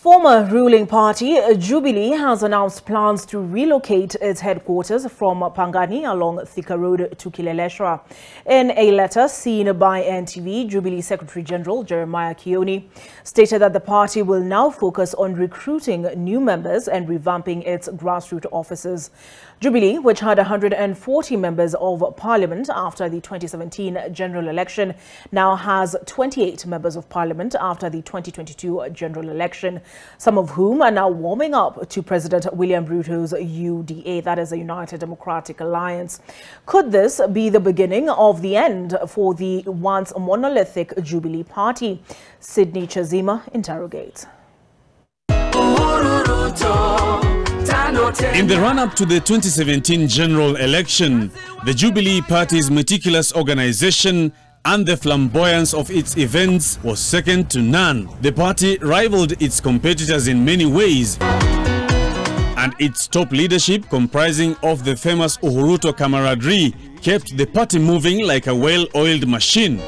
Former ruling party Jubilee has announced plans to relocate its headquarters from Pangani along Thika Road to Kileleshwa. In a letter seen by NTV, Jubilee Secretary General Jeremiah Kioni stated that the party will now focus on recruiting new members and revamping its grassroots offices. Jubilee, which had 140 members of parliament after the 2017 general election, now has 28 members of parliament after the 2022 general election, some of whom are now warming up to President William Ruto's UDA, that is the United Democratic Alliance. Could this be the beginning of the end for the once monolithic Jubilee Party? Sydney Chazima interrogates. In the run-up to the 2017 general election, the Jubilee Party's meticulous organization and the flamboyance of its events was second to none. The party rivaled its competitors in many ways, and its top leadership, comprising of the famous Uhuruto camaraderie, kept the party moving like a well-oiled machine.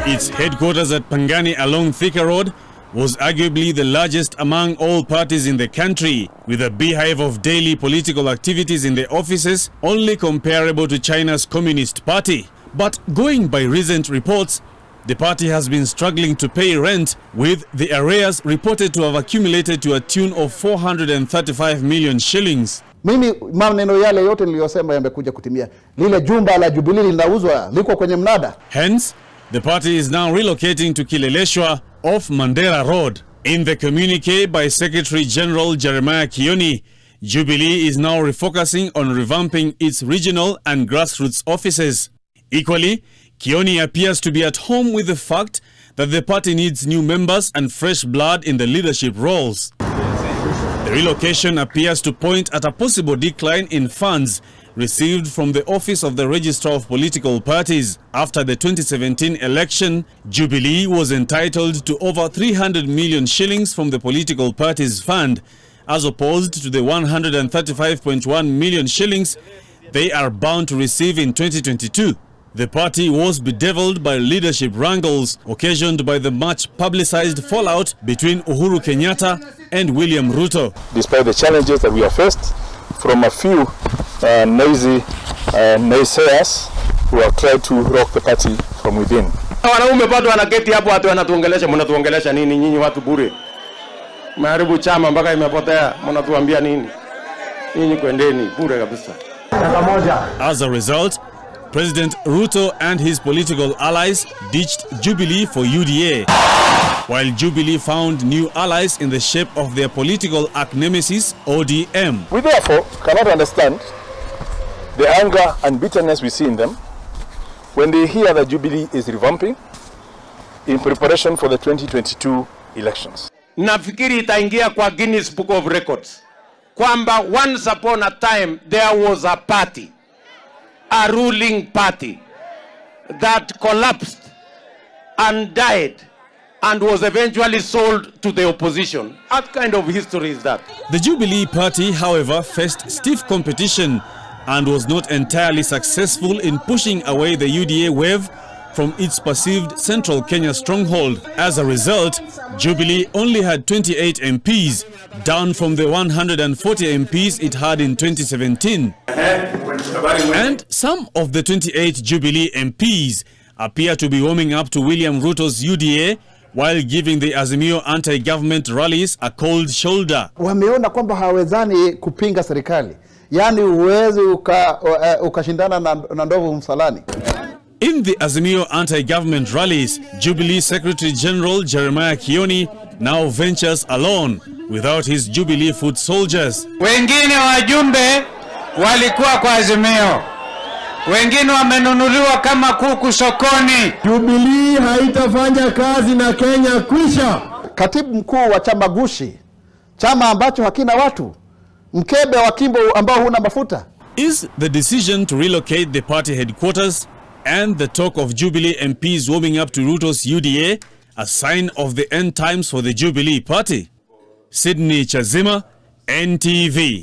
Its headquarters at Pangani along Thika Road was arguably the largest among all parties in the country, with a beehive of daily political activities in the offices, only comparable to China's Communist Party. But going by recent reports, the party has been struggling to pay rent, with the arrears reported to have accumulated to a tune of 435 million shillings. Mimi maneno yale yote niliyosema yamekuja kutimia. Lile jumba la Jubilee linauzwa liko kwenye mnada. Hence, the party is now relocating to Kileleshwa off Mandera Road. In the communique by Secretary General Jeremiah Kioni, Jubilee is now refocusing on revamping its regional and grassroots offices. Equally, Kioni appears to be at home with the fact that the party needs new members and fresh blood in the leadership roles. The relocation appears to point at a possible decline in funds received from the Office of the Registrar of Political Parties. After the 2017 election, Jubilee was entitled to over 300 million shillings from the political parties fund, as opposed to the 135.1 million shillings they are bound to receive in 2022. The party was bedeviled by leadership wrangles occasioned by the much publicized fallout between Uhuru Kenyatta and William Ruto. Despite the challenges that we have faced from a few noisy naysayers who have tried to rock the party from within. Wanaume bado wanaketi hapo, watu wanatuongelesha, mnatuongelesha nini nyinyi watu bure? Maharibu chama mpaka imepotea, mnatuambia nini? Nyinyi kwendeni bure kabisa. As a result, President Ruto and his political allies ditched Jubilee for UDA, while Jubilee found new allies in the shape of their political arch-nemesis, ODM. We therefore cannot understand the anger and bitterness we see in them when they hear that Jubilee is revamping in preparation for the 2022 elections. Nafikiri itaingia kwa Guinness Book of Records kwamba once upon a time there was a party, a ruling party, that collapsed and died and was eventually sold to the opposition. What kind of history is that? The Jubilee Party, however, faced stiff competition and was not entirely successful in pushing away the UDA wave from its perceived central Kenya stronghold. As a result, Jubilee only had 28 MPs, down from the 140 MPs it had in 2017. And some of the 28 Jubilee MPs appear to be warming up to William Ruto's UDA while giving the Azimio anti-government rallies a cold shoulder. Wameona kwamba hawezani kupinga serikali. Yani uwezi ukashindana na ndovu msalani. In the Azimio anti-government rallies, Jubilee Secretary General Jeremiah Kioni now ventures alone without his Jubilee foot soldiers. Wengine wajumbe walikuwa kwa Azimio, wengine wamenunuliwa kama kuku sokoni. Jubilee haitafanya kazi na Kenya kwisha. Katibu mkuu wa chama gushi, chama ambacho hakina watu, mkebe wa kimbo ambao huna mafuta. Is the decision to relocate the party headquarters and the talk of Jubilee MPs warming up to Ruto's UDA a sign of the end times for the Jubilee Party? Sydney Chazima, NTV.